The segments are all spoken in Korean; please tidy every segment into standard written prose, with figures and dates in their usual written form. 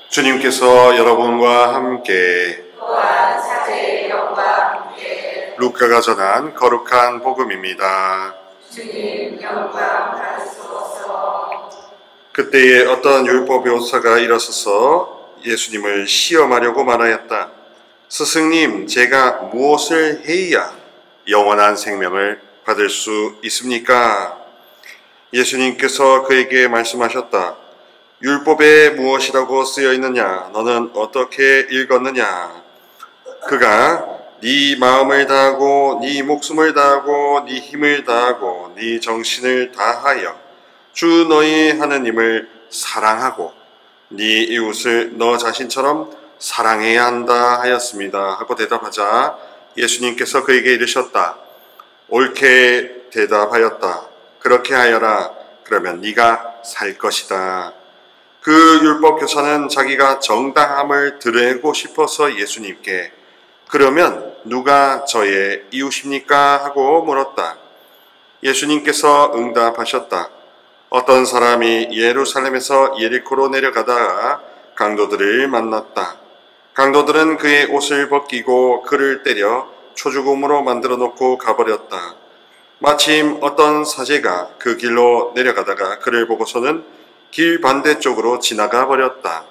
주님께서 여러분과 함께 또한 사제의 영과 함께 루카가 전한 거룩한 복음입니다. 주님 영광 받으소서. 그때에 어떤 율법 교사가 일어서서 예수님을 시험하려고 말하였다. 스승님, 제가 무엇을 해야 영원한 생명을 받을 수 있습니까? 예수님께서 그에게 말씀하셨다. 율법에 무엇이라고 쓰여 있느냐? 너는 어떻게 읽었느냐? 그가 네 마음을 다하고 네 목숨을 다하고 네 힘을 다하고 네 정신을 다하여 주 너희 하느님을 사랑하고 네 이웃을 너 자신처럼 사랑해야 한다 하였습니다. 하고 대답하자 예수님께서 그에게 이르셨다. 옳게 대답하였다. 그렇게 하여라. 그러면 네가 살 것이다. 그 율법 교사는 자기가 정당함을 드러내고 싶어서 예수님께 그러면 누가 저의 이웃입니까? 하고 물었다. 예수님께서 응답하셨다. 어떤 사람이 예루살렘에서 예리코로 내려가다가 강도들을 만났다. 강도들은 그의 옷을 벗기고 그를 때려 초죽음으로 만들어 놓고 가버렸다. 마침 어떤 사제가 그 길로 내려가다가 그를 보고서는 길 반대쪽으로 지나가 버렸다.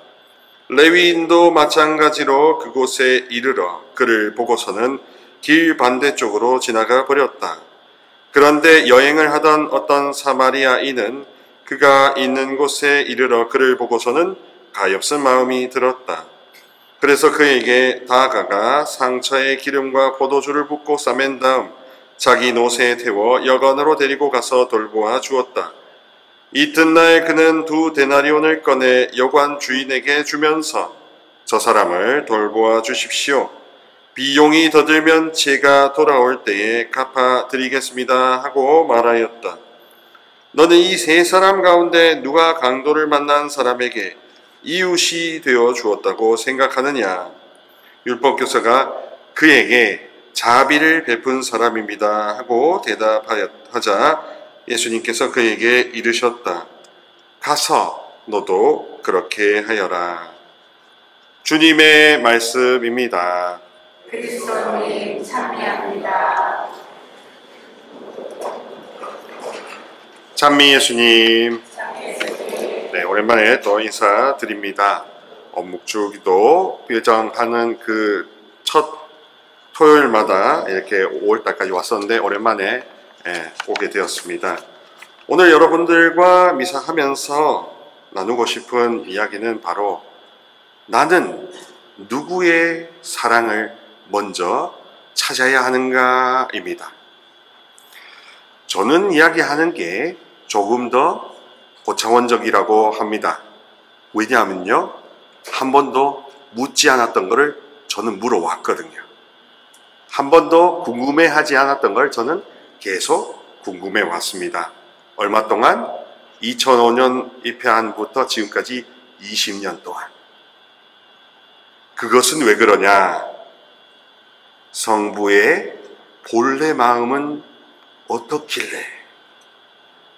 레위인도 마찬가지로 그곳에 이르러 그를 보고서는 길 반대쪽으로 지나가 버렸다. 그런데 여행을 하던 어떤 사마리아인은 그가 있는 곳에 이르러 그를 보고서는 가엾은 마음이 들었다. 그래서 그에게 다가가 상처에 기름과 포도주를 붓고 싸맨 다음 자기 노새에 태워 여관으로 데리고 가서 돌보아 주었다. 이튿날 그는 2 데나리온을 꺼내 여관 주인에게 주면서 저 사람을 돌보아 주십시오. 비용이 더 들면 제가 돌아올 때에 갚아드리겠습니다 하고 말하였다. 너는 이 3 사람 가운데 누가 강도를 만난 사람에게 이웃이 되어 주었다고 생각하느냐? 율법교사가 그에게 자비를 베푼 사람입니다 하고 대답하자 예수님께서 그에게 이르셨다. 가서 너도 그렇게 하여라. 주님의 말씀입니다. 그리스도님 찬미합니다. 찬미 예수님. 네, 오랜만에 또 인사드립니다. 묵주기도 예정하는 그 첫 토요일마다 이렇게 5월달까지 왔었는데 오랜만에 오게 되었습니다. 오늘 여러분들과 미사하면서 나누고 싶은 이야기는 바로 나는 누구의 사랑을 먼저 찾아야 하는가입니다. 저는 이야기하는 게 조금 더 고차원적이라고 합니다. 왜냐하면요, 한 번도 묻지 않았던 것을 저는 물어왔거든요. 한 번도 궁금해하지 않았던 걸 저는 계속 궁금해 왔습니다. 얼마 동안? 2005년 입회한부터 지금까지 20년 동안. 그것은 왜 그러냐? 성부의 본래 마음은 어떻길래?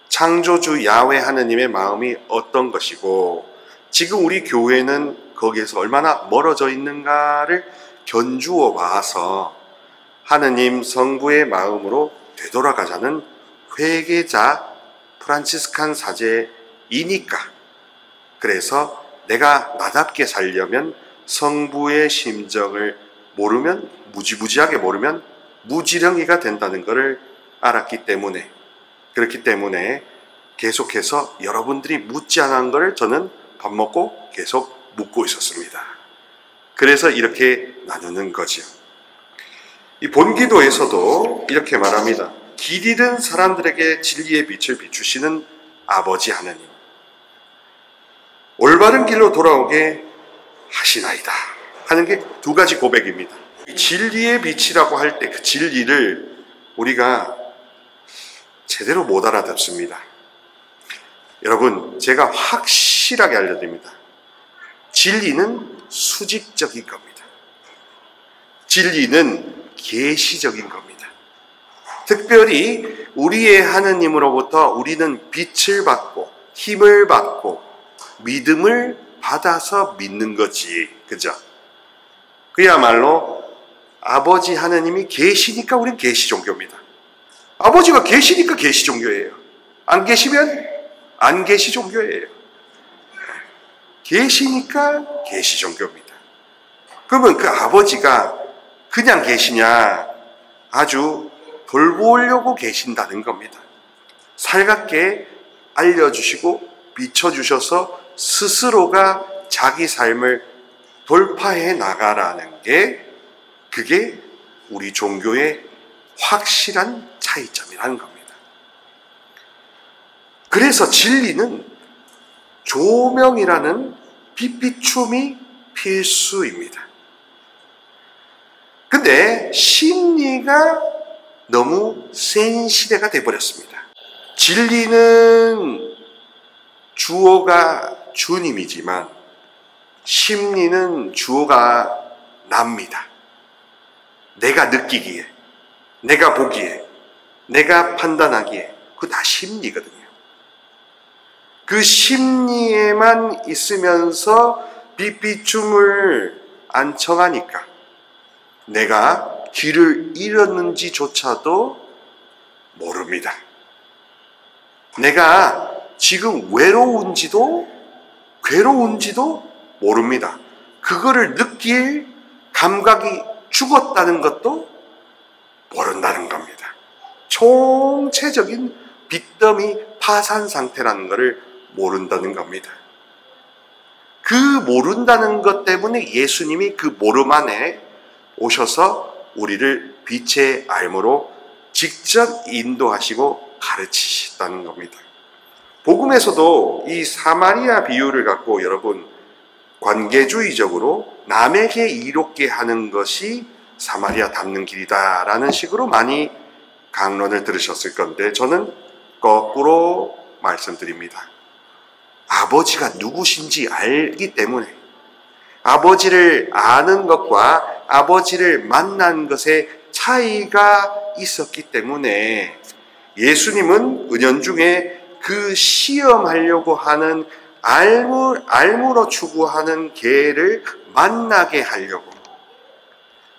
창조주 야훼 하느님의 마음이 어떤 것이고 지금 우리 교회는 거기에서 얼마나 멀어져 있는가를 견주어 봐서 하느님 성부의 마음으로 되돌아가자는 회개자 프란치스칸 사제이니까. 그래서 내가 나답게 살려면 성부의 심정을 모르면, 무지무지하게 모르면 무지렁이가 된다는 것을 알았기 때문에, 그렇기 때문에 계속해서 여러분들이 묻지 않은 것을 저는 밥 먹고 계속 묻고 있었습니다. 그래서 이렇게 나누는 거죠. 이 본기도에서도 이렇게 말합니다. 길 잃은 사람들에게 진리의 빛을 비추시는 아버지 하느님, 올바른 길로 돌아오게 하시나이다 하는 게 2가지 고백입니다. 진리의 빛이라고 할 때 그 진리를 우리가 제대로 못 알아듣습니다. 여러분, 제가 확실하게 알려드립니다. 진리는 수직적인 겁니다. 진리는 계시적인 겁니다. 특별히 우리의 하느님으로부터 우리는 빛을 받고 힘을 받고 믿음을 받아서 믿는 거지. 그죠? 그야말로 아버지 하느님이 계시니까 우린 계시 종교입니다. 아버지가 계시니까 계시 종교예요. 안 계시면 안 계시 종교예요. 계시니까 계시 종교입니다. 그러면 그 아버지가 그냥 계시냐? 아주 돌보려고 계신다는 겁니다. 살갑게 알려주시고 비춰주셔서 스스로가 자기 삶을 돌파해 나가라는 게, 그게 우리 종교의 확실한 차이점이라는 겁니다. 그래서 진리는 조명이라는 빛비춤이 필수입니다. 근데 심리가 너무 센 시대가 되어버렸습니다. 진리는 주어가 주님이지만 심리는 주어가 납니다. 내가 느끼기에, 내가 보기에, 내가 판단하기에, 그거 다 심리거든요. 그 심리에만 있으면서 빛비춤을 안 청하니까 내가 길을 잃었는지조차도 모릅니다. 내가 지금 외로운지도 괴로운지도 모릅니다. 그거를 느낄 감각이 죽었다는 것도 모른다는 겁니다. 총체적인 빚더미 파산 상태라는 것을 모른다는 겁니다. 그 모른다는 것 때문에 예수님이 그 모름 안에 오셔서 우리를 빛의 알므로 직접 인도하시고 가르치셨다는 겁니다. 복음에서도 이 사마리아 비유를 갖고 여러분 관계주의적으로 남에게 이롭게 하는 것이 사마리아 닮는 길이다 라는 식으로 많이 강론을 들으셨을 건데, 저는 거꾸로 말씀드립니다. 아버지가 누구신지 알기 때문에, 아버지를 아는 것과 아버지를 만난 것에 차이가 있었기 때문에 예수님은 은연중에 그 시험하려고 하는 알므로 추구하는 개를 만나게 하려고,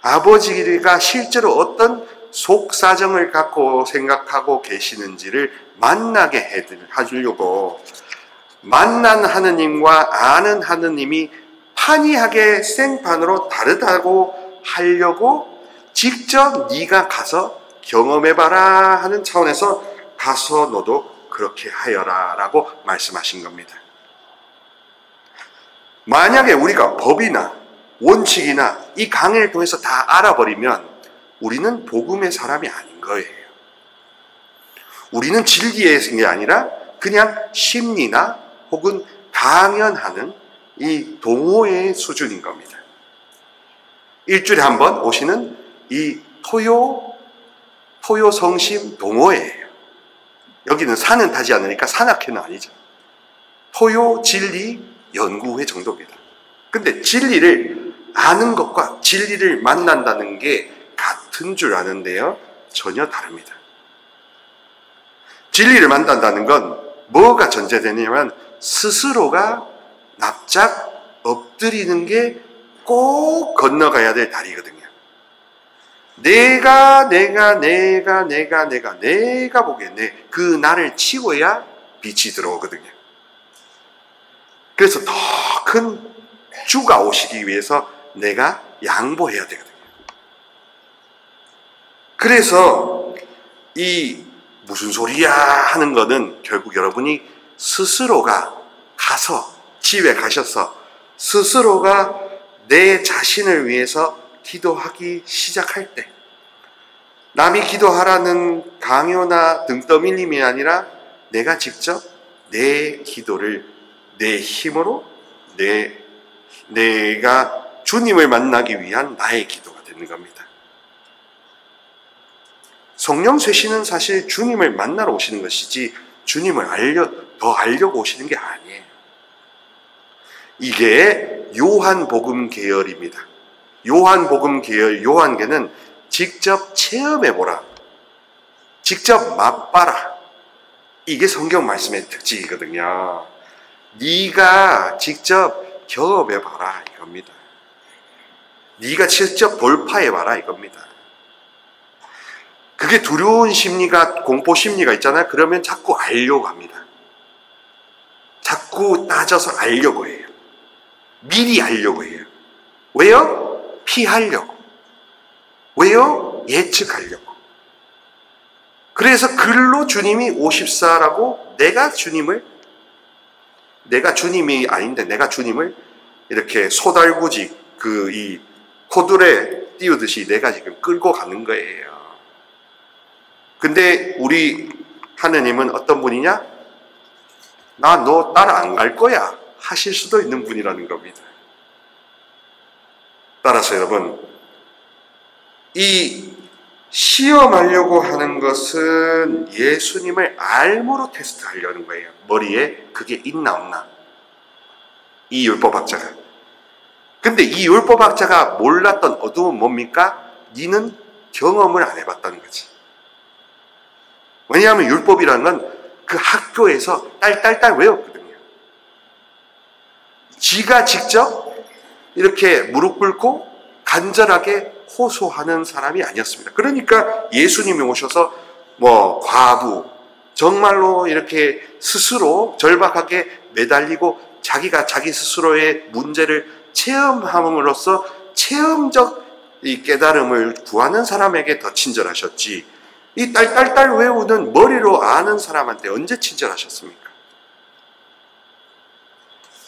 아버지가 실제로 어떤 속사정을 갖고 생각하고 계시는지를 만나게 하려고, 만난 하느님과 아는 하느님이 판이하게 생판으로 다르다고 하려고 직접 네가 가서 경험해봐라 하는 차원에서 가서 너도 그렇게 하여라 라고 말씀하신 겁니다. 만약에 우리가 법이나 원칙이나 이 강의를 통해서 다 알아버리면 우리는 복음의 사람이 아닌 거예요. 우리는 진리의 게 아니라 그냥 심리나 혹은 강연하는 이 동호회의 수준인 겁니다. 일주일에 한 번 오시는 이 토요 성심 동호회예요. 여기는 산은 타지 않으니까 산악회는 아니죠. 토요 진리 연구회 정도입니다. 근데 진리를 아는 것과 진리를 만난다는 게 같은 줄 아는데요, 전혀 다릅니다. 진리를 만난다는 건 뭐가 전제되냐면 스스로가 납작 엎드리는 게 꼭 건너가야 될 다리거든요. 내가 보기에 그 나를 치워야 빛이 들어오거든요. 그래서 더 큰 주가 오시기 위해서 내가 양보해야 되거든요. 그래서 이 무슨 소리야 하는 거는 결국 여러분이 스스로가 가서 집에 가셔서 스스로가 내 자신을 위해서 기도하기 시작할 때, 남이 기도하라는 강요나 등 떠밀림이 아니라 내가 직접 내 기도를 내 힘으로 내가 주님을 만나기 위한 나의 기도가 되는 겁니다. 성령 쇄신은 사실 주님을 만나러 오시는 것이지 주님을 더 알려고 오시는 게 아니에요. 이게 요한복음 계열입니다. 요한복음 계열 요한계는 직접 체험해보라, 직접 맛봐라, 이게 성경 말씀의 특징이거든요. 네가 직접 경험해봐라 이겁니다. 네가 직접 돌파해봐라 이겁니다. 그게 두려운 심리가, 공포 심리가 있잖아요. 그러면 자꾸 알려고 합니다. 자꾸 따져서 알려고 해요. 미리 알려고 해요. 왜요? 피하려고. 왜요? 예측하려고. 그래서 글로 주님이 오십사라고 내가 주님이 아닌데 내가 주님을 이렇게 소달구지 이 코둘에 띄우듯이 내가 지금 끌고 가는 거예요. 근데 우리 하느님은 어떤 분이냐? 나 너 따라 안 갈 거야 하실 수도 있는 분이라는 겁니다. 따라서 여러분, 이 시험하려고 하는 것은 예수님을 알므로 테스트하려는 거예요. 머리에 그게 있나 없나. 이 율법학자가. 근데 이 율법학자가 몰랐던 어둠은 뭡니까? 니는 경험을 안 해봤다는 거지. 왜냐하면 율법이라는 건 그 학교에서 딸딸딸 외웠거든요. 지가 직접 이렇게 무릎 꿇고 간절하게 호소하는 사람이 아니었습니다. 그러니까 예수님이 오셔서 과부, 정말로 이렇게 스스로 절박하게 매달리고 자기가 자기 스스로의 문제를 체험함으로써 체험적 이 깨달음을 구하는 사람에게 더 친절하셨지, 이 딸딸딸 외우는 머리로 아는 사람한테 언제 친절하셨습니까?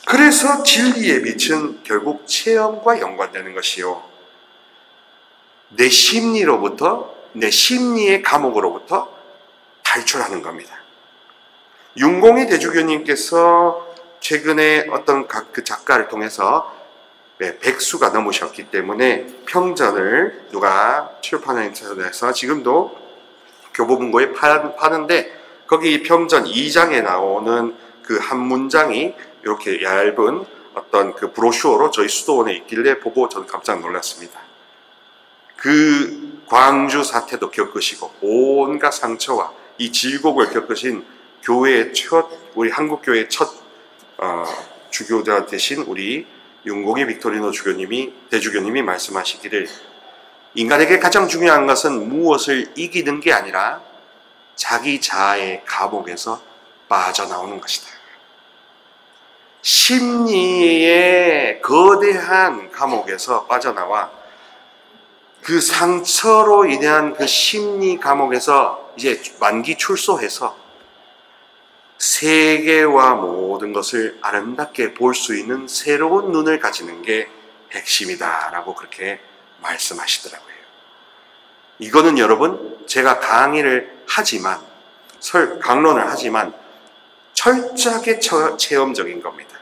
그래서 진리의 빛은 결국 체험과 연관되는 것이요, 내 심리로부터, 내 심리의 감옥으로부터 탈출하는 겁니다. 윤공희 대주교님께서 최근에 어떤 그 작가를 통해서 백수가 넘으셨기 때문에 평전을 누가 출판에 해서 지금도 교보문고에 파는데, 거기 평전 2장에 나오는 그 한 문장이 이렇게 얇은 어떤 그 브로슈어로 저희 수도원에 있길래 보고 저는 깜짝 놀랐습니다. 그 광주 사태도 겪으시고 온갖 상처와 이 질곡을 겪으신 교회의 우리 한국교회의 첫 주교자 되신 우리 윤공희 빅토리노 대주교님이 말씀하시기를, 인간에게 가장 중요한 것은 무엇을 이기는 게 아니라 자기 자아의 감옥에서 빠져나오는 것이다. 심리의 거대한 감옥에서 빠져나와 그 상처로 인한 그 심리 감옥에서 이제 만기 출소해서 세계와 모든 것을 아름답게 볼 수 있는 새로운 눈을 가지는 게 핵심이다라고 그렇게 말씀하시더라고요. 이거는 여러분, 제가 강론을 하지만 철저하게 체험적인 겁니다.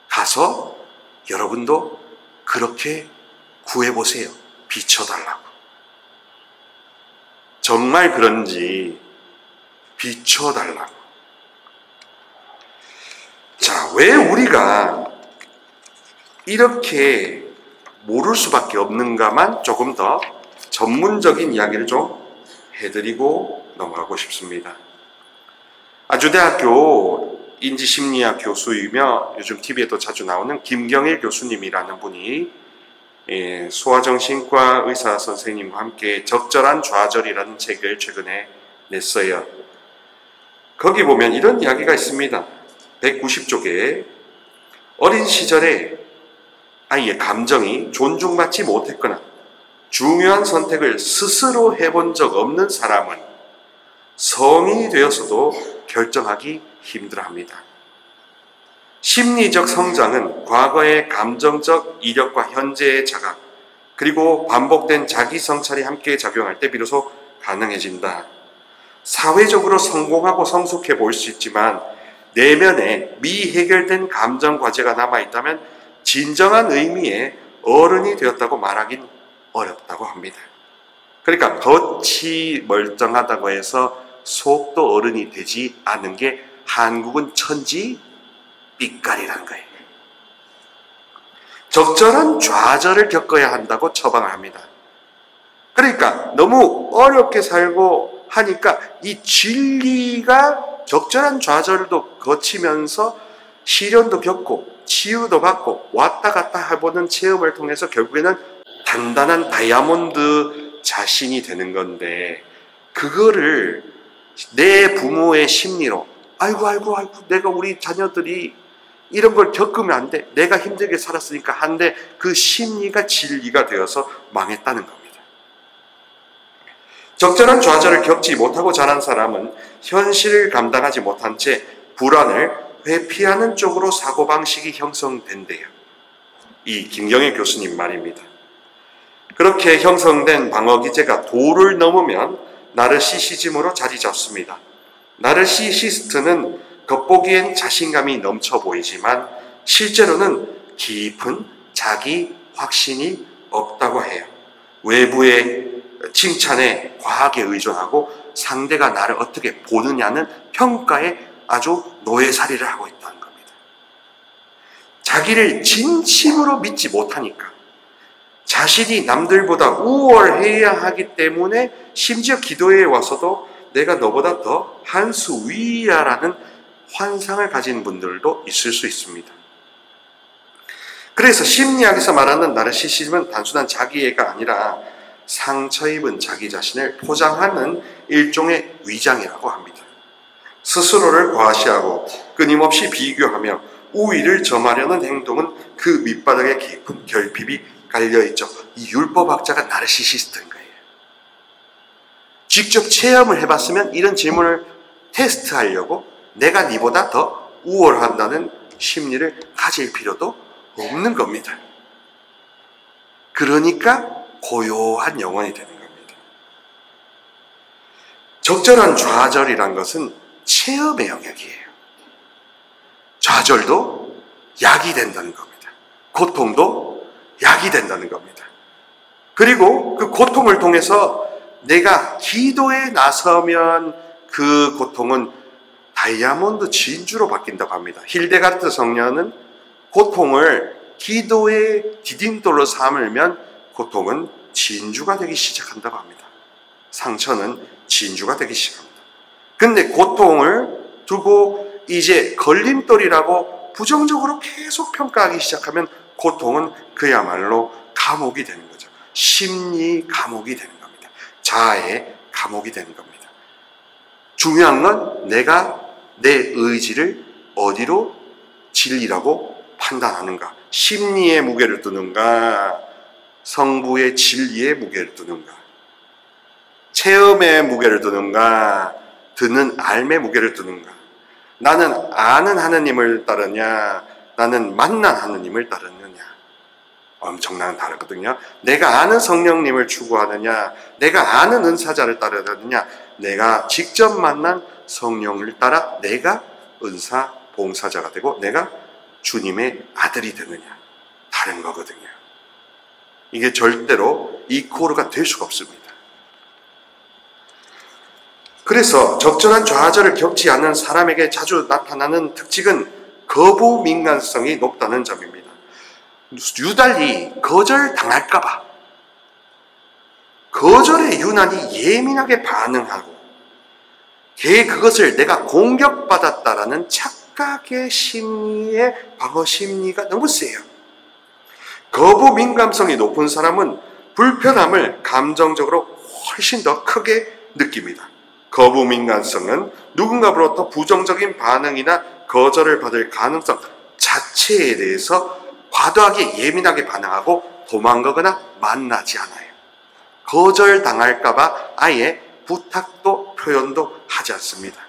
가서 여러분도 그렇게 구해보세요. 비춰달라고. 정말 그런지 비춰달라고. 자, 왜 우리가 이렇게 모를 수밖에 없는가만 조금 더 전문적인 이야기를 좀 해드리고 넘어가고 싶습니다. 아주대학교 인지심리학 교수이며 요즘 TV에도 자주 나오는 김경일 교수님이라는 분이 소아정신과 의사 선생님과 함께 적절한 좌절이라는 책을 최근에 냈어요. 거기 보면 이런 이야기가 있습니다. 190쪽에 어린 시절에 아이의 감정이 존중받지 못했거나 중요한 선택을 스스로 해본 적 없는 사람은 성인이 되어서도 결정하기 힘들어합니다. 심리적 성장은 과거의 감정적 이력과 현재의 자각, 그리고 반복된 자기 성찰이 함께 작용할 때 비로소 가능해진다. 사회적으로 성공하고 성숙해 보일 수 있지만 내면에 미해결된 감정 과제가 남아있다면 진정한 의미의 어른이 되었다고 말하긴 어렵다고 합니다. 그러니까 겉이 멀쩡하다고 해서 속도 어른이 되지 않는 게 한국은 천지 삐까리라는 거예요. 적절한 좌절을 겪어야 한다고 처방을 합니다. 그러니까 너무 어렵게 살고 하니까 이 진리가 적절한 좌절도 거치면서 시련도 겪고 치유도 받고 왔다 갔다 해보는 체험을 통해서 결국에는 단단한 다이아몬드 자신이 되는 건데, 그거를 내 부모의 심리로 아이고 내가 우리 자녀들이 이런 걸 겪으면 안 돼, 내가 힘들게 살았으니까 한데, 그 심리가 진리가 되어서 망했다는 겁니다. 적절한 좌절을 겪지 못하고 자란 사람은 현실을 감당하지 못한 채 불안을 회피하는 쪽으로 사고방식이 형성된대요. 이 김경애 교수님 말입니다. 그렇게 형성된 방어 기제가 도를 넘으면 나르시시즘으로 자리 잡습니다. 나르시시스트는 겉보기엔 자신감이 넘쳐 보이지만 실제로는 깊은 자기 확신이 없다고 해요. 외부의 칭찬에 과하게 의존하고 상대가 나를 어떻게 보느냐는 평가에 아주 노예살이를 하고 있다는 겁니다. 자기를 진심으로 믿지 못하니까, 자신이 남들보다 우월해야 하기 때문에 심지어 기도회에 와서도 내가 너보다 더 한 수 위야라는 환상을 가진 분들도 있을 수 있습니다. 그래서 심리학에서 말하는 나르시시즘은 단순한 자기애가 아니라 상처 입은 자기 자신을 포장하는 일종의 위장이라고 합니다. 스스로를 과시하고 끊임없이 비교하며 우위를 점하려는 행동은 그 밑바닥에 깊은 결핍이 깔려있죠. 이 율법학자가 나르시시스트인 거예요. 직접 체험을 해봤으면 이런 질문을 테스트하려고 내가 니보다 더 우월한다는 심리를 가질 필요도 없는 겁니다. 그러니까 고요한 영혼이 되는 겁니다. 적절한 좌절이란 것은 체험의 영역이에요. 좌절도 약이 된다는 겁니다. 고통도 약이 된다는 겁니다. 그리고 그 고통을 통해서 내가 기도에 나서면 그 고통은 다이아몬드 진주로 바뀐다고 합니다. 힐데가르트 성녀는 고통을 기도의 디딤돌로 삼으면 고통은 진주가 되기 시작한다고 합니다. 상처는 진주가 되기 시작합니다. 근데 고통을 두고 이제 걸림돌이라고 부정적으로 계속 평가하기 시작하면 고통은 그야말로 감옥이 되는 거죠. 심리 감옥이 되는 겁니다. 자아의 감옥이 되는 겁니다. 중요한 건 내가 내 의지를 어디로 진리라고 판단하는가. 심리의 무게를 두는가, 성부의 진리의 무게를 두는가, 체험의 무게를 두는가, 듣는 알의 무게를 두는가. 나는 아는 하느님을 따르냐, 나는 만난 하느님을 따르느냐. 엄청나게 다르거든요. 내가 아는 성령님을 추구하느냐, 내가 아는 은사자를 따르느냐, 내가 직접 만난 성령을 따라 내가 은사 봉사자가 되고 내가 주님의 아들이 되느냐. 다른 거거든요. 이게 절대로 이코르가 될 수가 없습니다. 그래서 적절한 좌절을 겪지 않는 사람에게 자주 나타나는 특징은 거부 민감성이 높다는 점입니다. 유달리 거절당할까봐 거절에 유난히 예민하게 반응하고 그것을 내가 공격받았다라는 착각의 심리의 방어 심리가 너무 세요. 거부 민감성이 높은 사람은 불편함을 감정적으로 훨씬 더 크게 느낍니다. 거부 민감성은 누군가로부터 부정적인 반응이나 거절을 받을 가능성 자체에 대해서 과도하게 예민하게 반응하고 도망가거나 만나지 않아요. 거절당할까봐 아예 부탁도 표현도 하지 않습니다.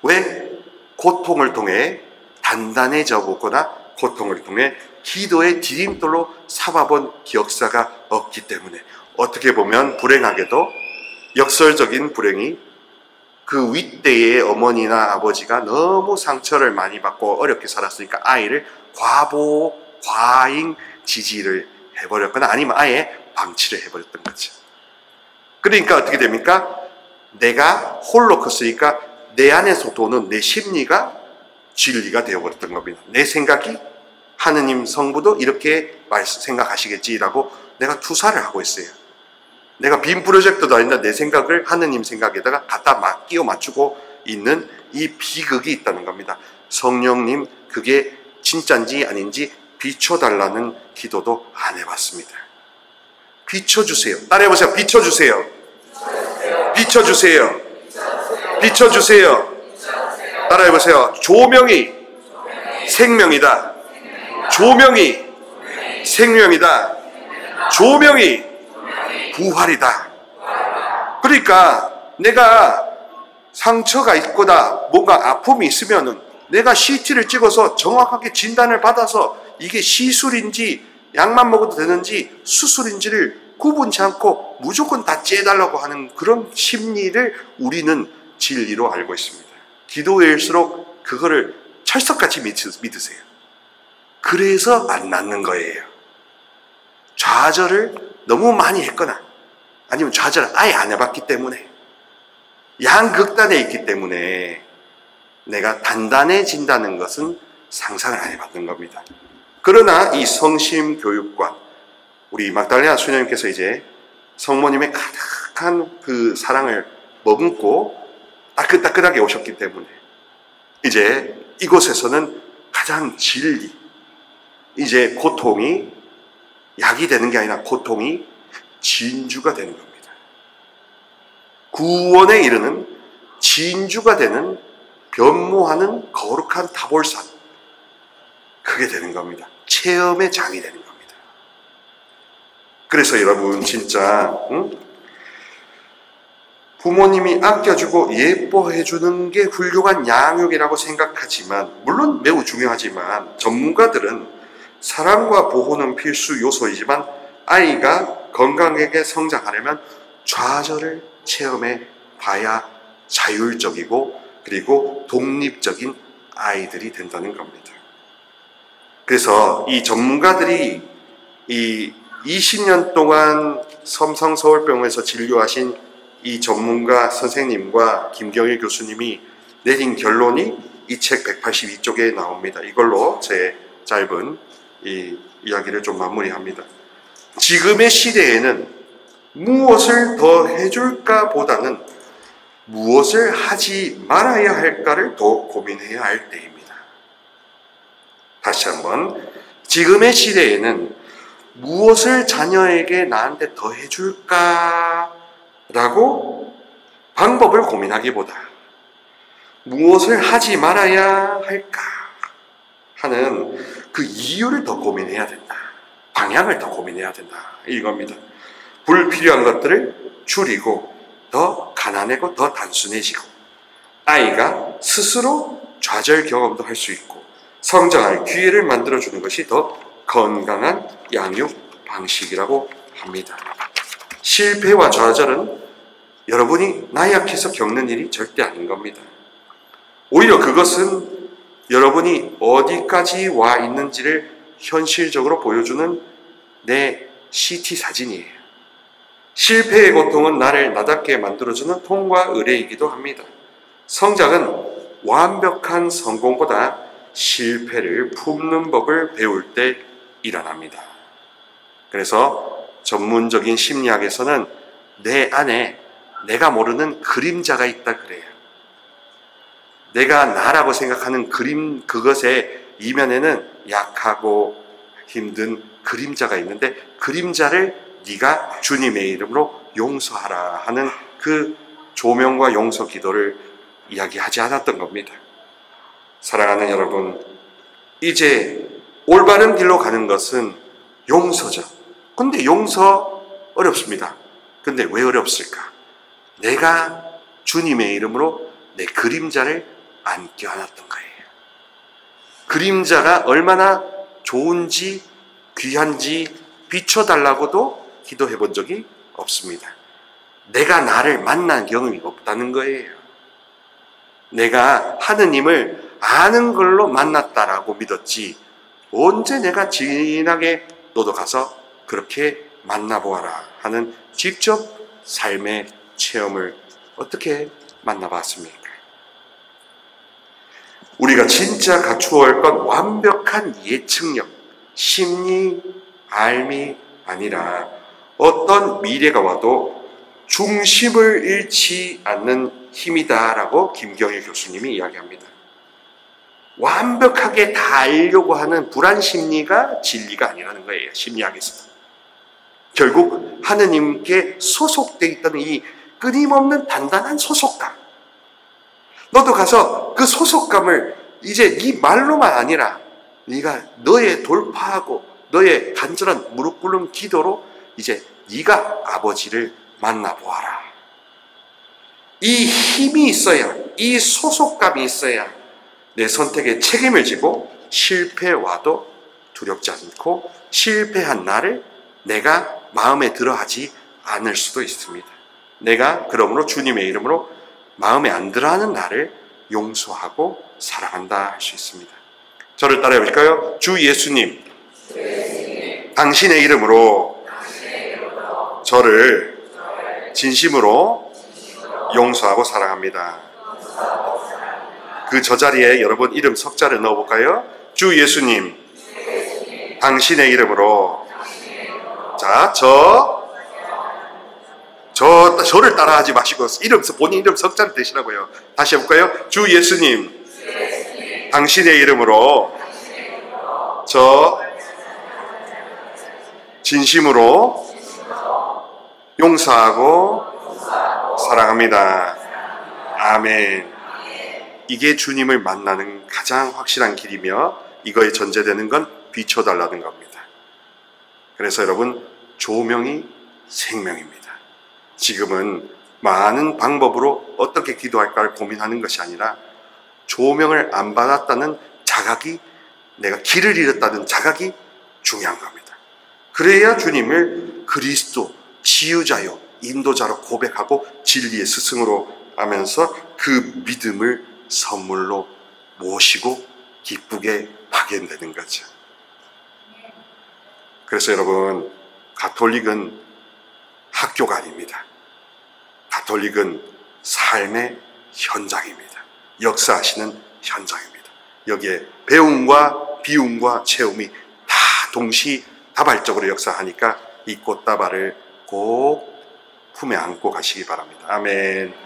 왜? 고통을 통해 단단해져 보거나 고통을 통해 기도의 디딤돌로 삼아본 역사가 없기 때문에 어떻게 보면 불행하게도 역설적인 불행이 그 윗대의 어머니나 아버지가 너무 상처를 많이 받고 어렵게 살았으니까 아이를 과보, 과잉 지지를 해버렸거나 아니면 아예 방치를 해버렸던 거죠. 그러니까 어떻게 됩니까? 내가 홀로 컸으니까 내 안에서 도는 내 심리가 진리가 되어버렸던 겁니다. 내 생각이 하느님 성부도 이렇게 생각하시겠지라고 내가 투사를 하고 있어요. 내가 빔 프로젝트도 아닌데 내 생각을 하느님 생각에다가 갖다 끼워 맞추고 있는 이 비극이 있다는 겁니다. 성령님, 그게 진짜인지 아닌지 비춰달라는 기도도 안 해봤습니다. 비춰주세요. 따라해보세요. 비춰주세요. 비춰주세요. 비춰주세요. 따라해보세요. 조명이 생명이다. 조명이 생명이다. 조명이 부활이다. 그러니까 내가 상처가 있거나 뭔가 아픔이 있으면은 내가 CT를 찍어서 정확하게 진단을 받아서 이게 시술인지 약만 먹어도 되는지 수술인지를 구분치 않고 무조건 다 째달라고 하는 그런 심리를 우리는 진리로 알고 있습니다. 기도일수록 그거를 철석같이 믿으세요. 그래서 안 낫는 거예요. 좌절을 너무 많이 했거나 아니면 좌절을 아예 안 해봤기 때문에 양극단에 있기 때문에 내가 단단해진다는 것은 상상을 안 해봤던 겁니다. 그러나 이 성심 교육과 우리 막달레나 수녀님께서 이제 성모님의 가득한 그 사랑을 머금고 따끈따끈하게 오셨기 때문에 이제 이곳에서는 가장 진리, 이제 고통이 약이 되는 게 아니라 고통이 진주가 되는 겁니다. 구원에 이르는 진주가 되는 변모하는 거룩한 타볼산, 그게 되는 겁니다. 체험의 장이 되는 겁니다. 그래서 여러분 진짜 부모님이 아껴주고 예뻐해주는 게 훌륭한 양육이라고 생각하지만, 물론 매우 중요하지만 전문가들은 사랑과 보호는 필수 요소이지만 아이가 건강하게 성장하려면 좌절을 체험해 봐야 자율적이고 그리고 독립적인 아이들이 된다는 겁니다. 그래서 이 전문가들이 이 20년 동안 삼성서울병원에서 진료하신 이 전문가 선생님과 김경일 교수님이 내린 결론이 이 책 182쪽에 나옵니다. 이걸로 제 짧은 이 이야기를 좀 마무리합니다. 지금의 시대에는 무엇을 더 해줄까 보다는 무엇을 하지 말아야 할까를 더 고민해야 할 때입니다. 다시 한번, 지금의 시대에는 무엇을 자녀에게 나한테 더 해줄까 라고 방법을 고민하기보다 무엇을 하지 말아야 할까 하는 그 이유를 더 고민해야 된다. 방향을 더 고민해야 된다. 이겁니다. 불필요한 것들을 줄이고 더 가난하고 더 단순해지고 아이가 스스로 좌절 경험도 할 수 있고 성장할 기회를 만들어주는 것이 더 건강한 양육 방식이라고 합니다. 실패와 좌절은 여러분이 나약해서 겪는 일이 절대 아닌 겁니다. 오히려 그것은 여러분이 어디까지 와 있는지를 현실적으로 보여주는 내 CT 사진이에요. 실패의 고통은 나를 나답게 만들어주는 통과 의례이기도 합니다. 성장은 완벽한 성공보다 실패를 품는 법을 배울 때 일어납니다. 그래서 전문적인 심리학에서는 내 안에 내가 모르는 그림자가 있다 그래요. 내가 나라고 생각하는 그것의 이면에는 약하고 힘든 그림자가 있는데 그림자를 네가 주님의 이름으로 용서하라 하는 그 조명과 용서 기도를 이야기하지 않았던 겁니다. 사랑하는 여러분, 이제 올바른 길로 가는 것은 용서죠. 근데 용서 어렵습니다. 근데 왜 어렵을까? 내가 주님의 이름으로 내 그림자를 안 껴안았던 거예요. 그림자가 얼마나 좋은지 귀한지 비춰달라고도 기도해 본 적이 없습니다. 내가 나를 만난 경험이 없다는 거예요. 내가 하느님을 아는 걸로 만났다라고 믿었지 언제 내가 진하게 너도 가서 그렇게 만나보아라 하는 직접 삶의 체험을 어떻게 만나봤습니까? 우리가 진짜 갖추어야 할 건 완벽한 예측력, 심리, 알미 아니라 어떤 미래가 와도 중심을 잃지 않는 힘이다라고 김경일 교수님이 이야기합니다. 완벽하게 다 알려고 하는 불안 심리가 진리가 아니라는 거예요. 심리학에서. 결국 하느님께 소속되어 있다는 이 끊임없는 단단한 소속감. 너도 가서 그 소속감을 이제 네 말로만 아니라 네가 너의 돌파하고 너의 간절한 무릎 꿇는 기도로 이제 네가 아버지를 만나보아라. 이 힘이 있어야, 이 소속감이 있어야 내 선택에 책임을 지고 실패와도 두렵지 않고 실패한 나를 내가 마음에 들어하지 않을 수도 있습니다. 내가 그러므로 주님의 이름으로 마음에 안 들어하는 나를 용서하고 사랑한다 할 수 있습니다. 저를 따라해 보실까요? 주 예수님, 당신의 이름으로 저를 진심으로 용서하고 사랑합니다. 그 저 자리에 여러분 이름 석자를 넣어볼까요? 주 예수님, 당신의 이름으로. 자, 저를 따라하지 마시고 본인 이름 석자를 대시라고요. 다시 해볼까요? 주 예수님, 당신의 이름으로 저 진심으로 용서하고 사랑합니다. 아멘. 이게 주님을 만나는 가장 확실한 길이며 이거에 전제되는 건 비춰달라는 겁니다. 그래서 여러분, 조명이 생명입니다. 지금은 많은 방법으로 어떻게 기도할까를 고민하는 것이 아니라 조명을 안 받았다는 자각이, 내가 길을 잃었다는 자각이 중요한 겁니다. 그래야 주님을 그리스도, 치유자요, 인도자로 고백하고 진리의 스승으로 하면서 그 믿음을 선물로 모시고 기쁘게 파견되는 거죠. 그래서 여러분, 가톨릭은 학교가 아닙니다. 가톨릭은 삶의 현장입니다. 역사하시는 현장입니다. 여기에 배움과 비움과 체험이 다 동시다발적으로 역사하니까 이 꽃다발을 꼭 품에 안고 가시기 바랍니다. 아멘.